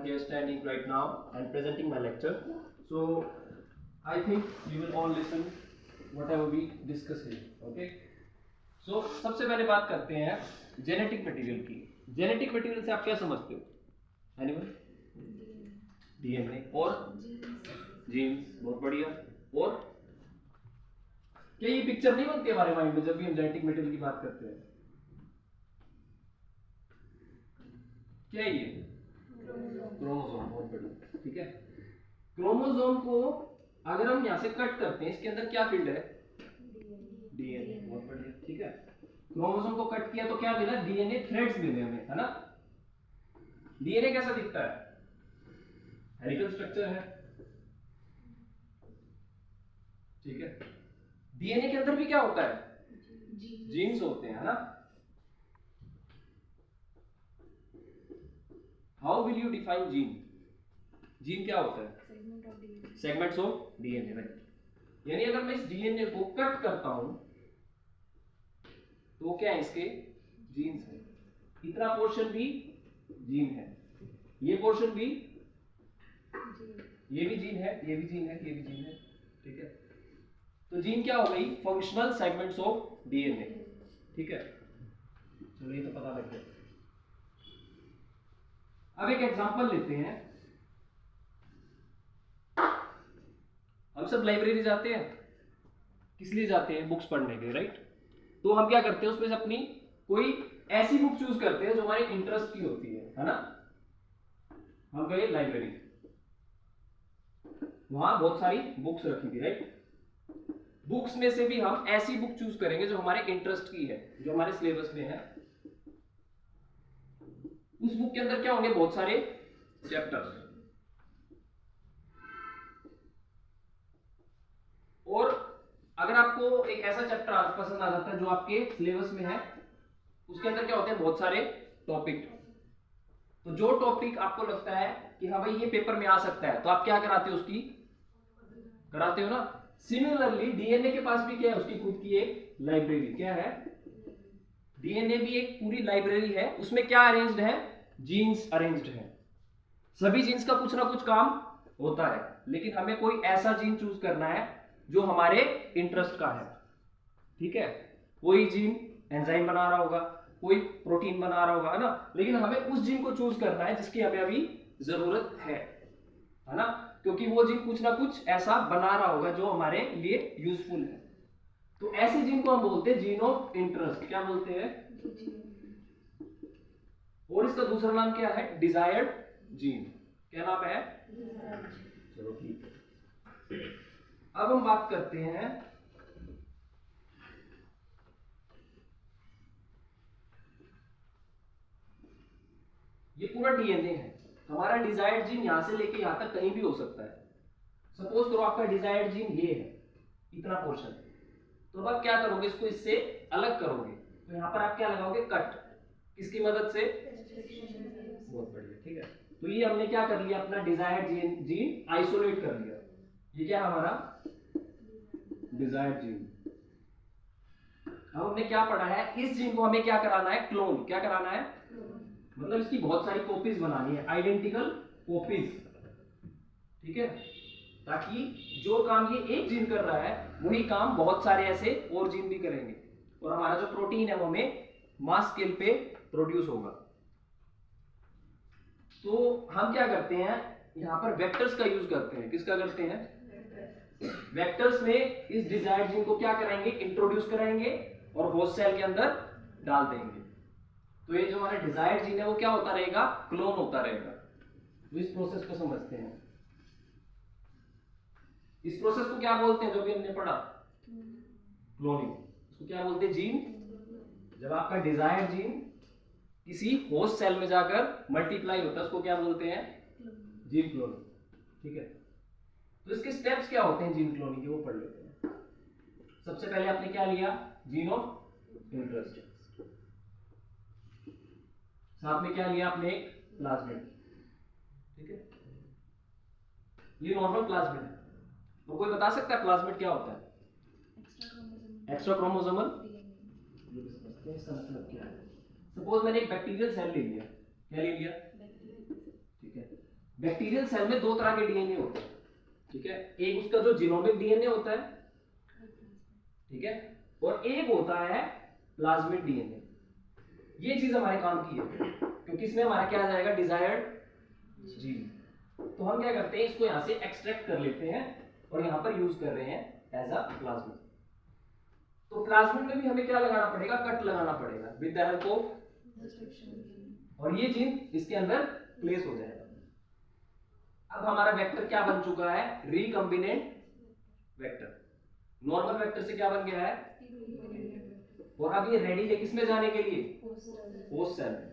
here standing right now and presenting my lecture. So I think you will all listen whatever we discuss here. Okay. So सबसे पहले बात करते हैं genetic material की. Genetic material से आप क्या समझते हो? एनीवन? डीएनए और जीन्स. बहुत बढ़िया. और क्या ये पिक्चर नहीं बनती हमारे माइंड में जब भी हम जेनेटिक मटेरियल की बात करते हैं? क्या है ये? क्रोमोसोम. बहुत बढ़िया. ठीक है. क्रोमोसोम को अगर हम यहाँ से कट करते हैं, इसके अंदर क्या फील्ड है? डीएनए. बहुत बढ़िया. ठीक है. क्रोमोसोम को कट किया तो क्या मिला? डीएनए थ्रेड्स मिले हमें, है ना? डीएनए कैसा दिखता है? हेलिकल स्ट्रक्चर है. ठीक है. डीएनए के अंदर भी क्या होता है? जीन्स होते हैं, है ना? How will you define gene? Gene क्या होता है? Segments of DNA. राइट. यानी अगर मैं इस डीएनए को कट करता हूं तो क्या है? इसके जीन्स है. इतना पोर्शन भी जीन है, ये पोर्शन भी, ये भी जीन है, ये भी जीन है, ये भी जीन है. ठीक है. तो जीन क्या हो गई? Functional segments of DNA. ठीक है. चलो ये तो पता लग गया. अब एक एग्जांपल लेते हैं. हम सब लाइब्रेरी जाते हैं. किस लिए जाते हैं? बुक्स पढ़ने के. राइट. तो हम क्या करते हैं? उसमें से अपनी कोई ऐसी बुक चूज करते हैं जो हमारे इंटरेस्ट की होती है ना? हम गए लाइब्रेरी, वहां बहुत सारी बुक्स रखी थी. राइट. बुक्स में से भी हम ऐसी बुक चूज करेंगे जो हमारे इंटरेस्ट की है, जो हमारे सिलेबस में है. उस बुक के अंदर क्या होंगे? बहुत सारे चैप्टर्स. और अगर आपको एक ऐसा चैप्टर पसंद आ जाता है जो आपके सिलेबस में है, उसके अंदर क्या होते हैं? बहुत सारे टॉपिक. तो जो टॉपिक आपको लगता है कि हाँ भाई ये पेपर में आ सकता है, तो आप क्या कराते हो? उसकी कराते हो ना? सिमिलरली डीएनए के पास भी क्या है? उसकी खुद की एक लाइब्रेरी. क्या है? डीएनए भी एक पूरी लाइब्रेरी है. उसमें क्या अरेंज्ड है? जीन्स अरेंज्ड है. सभी जीन्स का कुछ ना कुछ काम होता है, लेकिन हमें कोई ऐसा जीन चूज करना है जो हमारे इंटरेस्ट का है. ठीक है. कोई जीन एंजाइम बना रहा होगा, कोई प्रोटीन बना रहा होगा, है ना? लेकिन हमें उस जीन को चूज करना है जिसकी हमें अभी जरूरत है ना? क्योंकि वो जीन कुछ ना कुछ ऐसा बना रहा होगा जो हमारे लिए यूजफुल है. तो ऐसे जीन को हम बोलते हैं जीन ऑफ इंटरेस्ट. क्या बोलते हैं? और इसका दूसरा नाम क्या है? Desired gene. क्या नाम है? चलो ठीक है. अब हम बात करते हैं ये पूरा डीएनए है. हमारा डिजायर्ड जीन यहां से लेके यहां तक कहीं भी हो सकता है. सपोज करो आपका डिजायर्ड जीन ये है, इतना पोर्शन. तो अब आप क्या करोगे? इसको इससे अलग करोगे. तो यहां पर आप क्या लगाओगे? कट. किसकी मदद से? बहुत बढ़िया. ठीक है. तो ये हमने क्या कर लिया? अपना डिजायर्ड जीन आइसोलेट कर लिया. ये क्या हमारा डिजायर्ड जीन. अब हमने क्या पढ़ा है? इस जीन को हमें क्या कराना है? क्लोन. क्या कराना है? मतलब इसकी बहुत सारी कॉपीज बनानी है, आइडेंटिकल कॉपीज. ठीक है. ताकि जो काम ये एक जीन कर रहा है वही काम बहुत सारे ऐसे और जीन भी करेंगे, और हमारा जो प्रोटीन है वो हमें मास स्केल पे प्रोड्यूस होगा. तो हम क्या करते हैं? यहां पर वेक्टर्स का यूज करते हैं. किसका करते हैं? वेक्टर्स में इस डिजायर्ड जीन को क्या कराएंगे? इंट्रोड्यूस कराएंगे और होस्ट सेल के अंदर डाल देंगे. तो ये जो हमारा डिजायर्ड जीन है वो क्या होता रहेगा? क्लोन होता रहेगा. तो इस प्रोसेस को समझते हैं. इस प्रोसेस को क्या बोलते हैं जो भी हमने पढ़ा? क्लोनिंग. इसको क्या बोलते हैं? जीन. जब आपका डिजायर्ड जीन किसी होस्ट सेल में जाकर मल्टीप्लाई होता है उसको क्या बोलते हैं? Gene cloning. ठीक है. तो इसके स्टेप्स क्या होते हैं जीन क्लोनिंग के, वो पढ़ लेते हैं. सबसे पहले आपने क्या लिया? Gene of interest. साथ में क्या लिया आपने? एक प्लाज्मिड. ठीक है. ये नॉर्मल प्लाज्मिड है. तो कोई बता सकता है प्लाज्मिड क्या होता है? Extra chromosomal. इसका मतलब क्या है? सपोज मैंने एक बैक्टीरियल सेल ले लिया. क्या ले लिया? ठीक है. बैक्टीरियल सेल में दो तरह के डीएनए होते हैं, ठीक है, एक उसका जो जीनोमिक डीएनए होता है, ठीक है, और एक होता है प्लाज्मिड डीएनए। ये चीज हमारे काम की है क्योंकि इसमें हमारा क्या आ जाएगा, डिजायर्ड जीन। तो हम क्या करते हैं, इसको यहां से एक्सट्रैक्ट कर लेते हैं और यहां पर यूज कर रहे हैं एज अ प्लाज्मिड। तो प्लाज्मिड में भी हमें क्या लगाना पड़ेगा, कट लगाना पड़ेगा विद द हेल्प ऑफ, और ये जीन इसके अंदर प्लेस हो जाएगा। अब हमारा वेक्टर क्या बन चुका है, रिकम्बिनेंट वेक्टर। नॉर्मल वेक्टर से क्या बन गया है, और अब ये रेडी है किसमें जाने के लिए, होस्ट सेल में।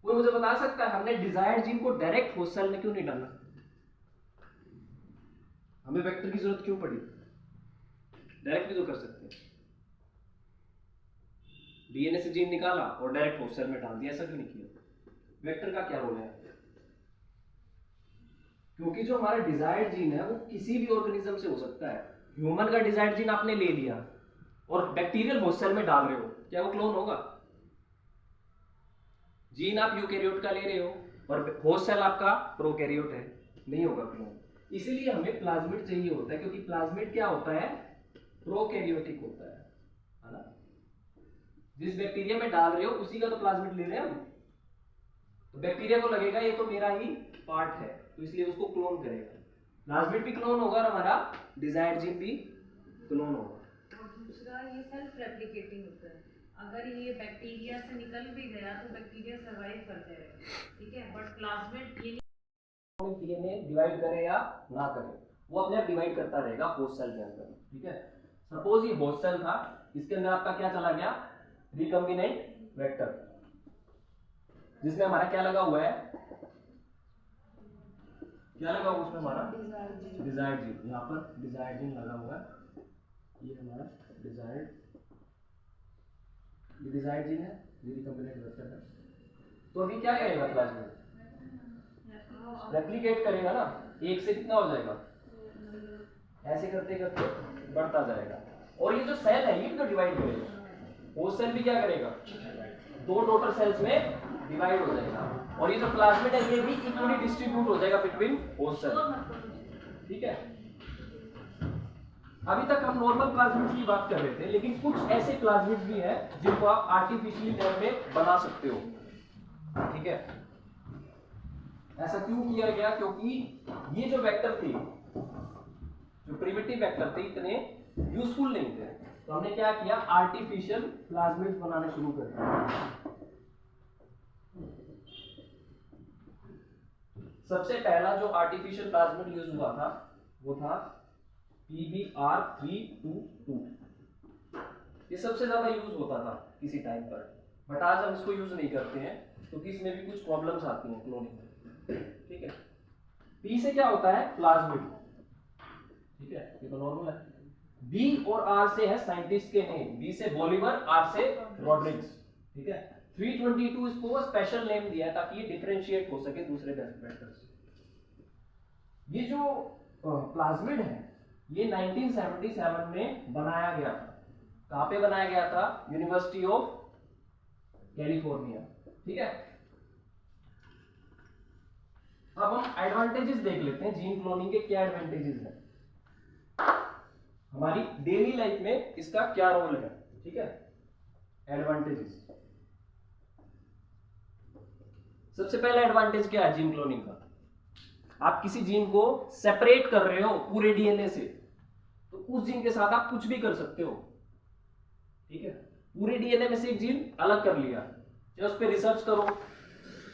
कोई मुझे बता सकता है हमने डिजायर्ड जीन को डायरेक्ट होस्ट सेल में क्यों नहीं डाला, हमें वेक्टर की जरूरत क्यों पड़ी, डायरेक्ट भी तो कर सकते हैं, डीएनए से जीन निकाला और डायरेक्ट होस्ट सेल में डाल दिया, ऐसा क्यों नहीं किया। वेक्टर का क्या रोल है, क्योंकि जो हमारा डिजायर्ड जीन है वो किसी भी ऑर्गेनिज्म से हो सकता है। ह्यूमन का डिजायर्ड जीन आपने ले लिया और बैक्टीरियल होस्ट सेल में डाल रहे हो, क्या वो क्लोन होगा। जीन आप यूकैरियोट का ले रहे हो और होस्ट सेल आपका प्रोकैरियोट है, नहीं होगा क्लोन। इसीलिए हमें प्लाज्मिड चाहिए होता है, क्योंकि प्लाज्मिड क्या होता है, प्रोकैरियोटिक होता है ना। जिस बैक्टीरिया में डाल रहे हो उसी का तो प्लाज्मिड ले रहे हैं हम, तो बैक्टीरिया को लगेगा ये तो मेरा ही पार्ट है, तो इसलिए उसको क्लोन करेगा। प्लाज्मिड भी क्लोन होगा और हमारा डिजायर्ड जीन भी क्लोन होगा। और दूसरा ये सेल्फ रेप्लिकेटिंग होता है, अगर ये बैक्टीरिया से निकल भी गया तो बैक्टीरिया सर्वाइव कर जाएगा, ठीक है, बट प्लाज्मिड ये डीएनए डिवाइड करे या ना करे, वो अपने आप डिवाइड करता रहेगा होस्ट सेल के अंदर, ठीक है। सपोज ये होस्ट सेल था, इसके अंदर आपका क्या चला गया, रिकम्बिनेंट वेक्टर, जिसमें हमारा क्या लगा हुआ है, क्या लगा हुआ उसमें हमारा डिजायर्ड जीन, यहाँ पर डिजायर्ड जीन लगा हुआ है, ये हमारा डिजायर्ड, ये डिजायर्ड जीन है, ये रिकम्बिनेंट वेक्टर है। तो अभी क्या करेगा प्लाज्मिड, रेप्लिकेट करेगा ना, एक से कितना हो जाएगा, ऐसे करते करते बढ़ता जाएगा, और ये जो सेल है ये भी तो डिवाइड करेगा, होस्ट सेल भी क्या करेगा, दो डॉटर सेल्स में डिवाइड हो जाएगा, और ये जो प्लाज्मिड है ये भी इक्वली डिस्ट्रीब्यूट हो जाएगा बिटवीन होस्ट सेल, ठीक है। अभी तक हम नॉर्मल प्लाज्मिड की बात कर रहे थे, लेकिन कुछ ऐसे प्लाज्मिड भी हैं जिनको आप आर्टिफिशियली लेवल में बना सकते हो, ठीक है। ऐसा क्यों किया गया, क्योंकि ये जो वेक्टर थे, जो प्रिमिटिव वेक्टर थे, इतने यूजफुल नहीं थे, तो हमने क्या किया, आर्टिफिशियल प्लाज्मिड बनाने शुरू कर दिया। सबसे पहला जो आर्टिफिशियल प्लाज्मिड यूज हुआ था वो था PBr322, ये सबसे ज्यादा यूज होता था किसी टाइम पर, बट आज हम इसको यूज नहीं करते हैं क्योंकि इसमें भी कुछ प्रॉब्लम्स आती हैं क्लोनिंग में, ठीक है। P से क्या होता है, प्लाज्मिड, ठीक है, ये तो नॉर्मल है। B और R से है साइंटिस्ट के नेम, B से बॉलिवर, R से रॉड्रिग्स, ठीक है। 322 इसको स्पेशल नेम दिया है ताकि ये डिफरेंशिएट हो सके दूसरे वेक्टर से। ये जो प्लाज्मिड है ये 1977 में बनाया गया था, कहां पे बनाया गया था, यूनिवर्सिटी ऑफ कैलिफोर्निया, ठीक है। अब हम एडवांटेजेस देख लेते हैं, जीन क्लोनिंग के क्या एडवांटेजेस हैं, हमारी डेली लाइफ में इसका क्या रोल है, ठीक है। एडवांटेजेस, सबसे पहला एडवांटेज क्या है जीन क्लोनिंग का, आप किसी जीन को सेपरेट कर रहे हो पूरे डीएनए से, तो उस जीन के साथ आप कुछ भी कर सकते हो, ठीक है। पूरे डीएनए में से एक जीन अलग कर लिया, चाहे उस पर रिसर्च करो,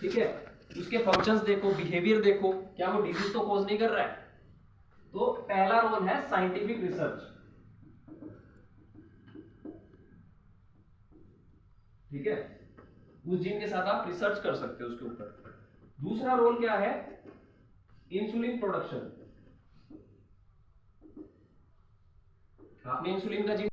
ठीक है, उसके फंक्शंस देखो, बिहेवियर देखो, क्या वो डिजीज तो कॉज नहीं कर रहा है। तो पहला रोल है साइंटिफिक रिसर्च, ठीक है, उस जीन के साथ आप रिसर्च कर सकते हो उसके ऊपर। दूसरा रोल क्या है, इंसुलिन प्रोडक्शन, आपने इंसुलिन का जीन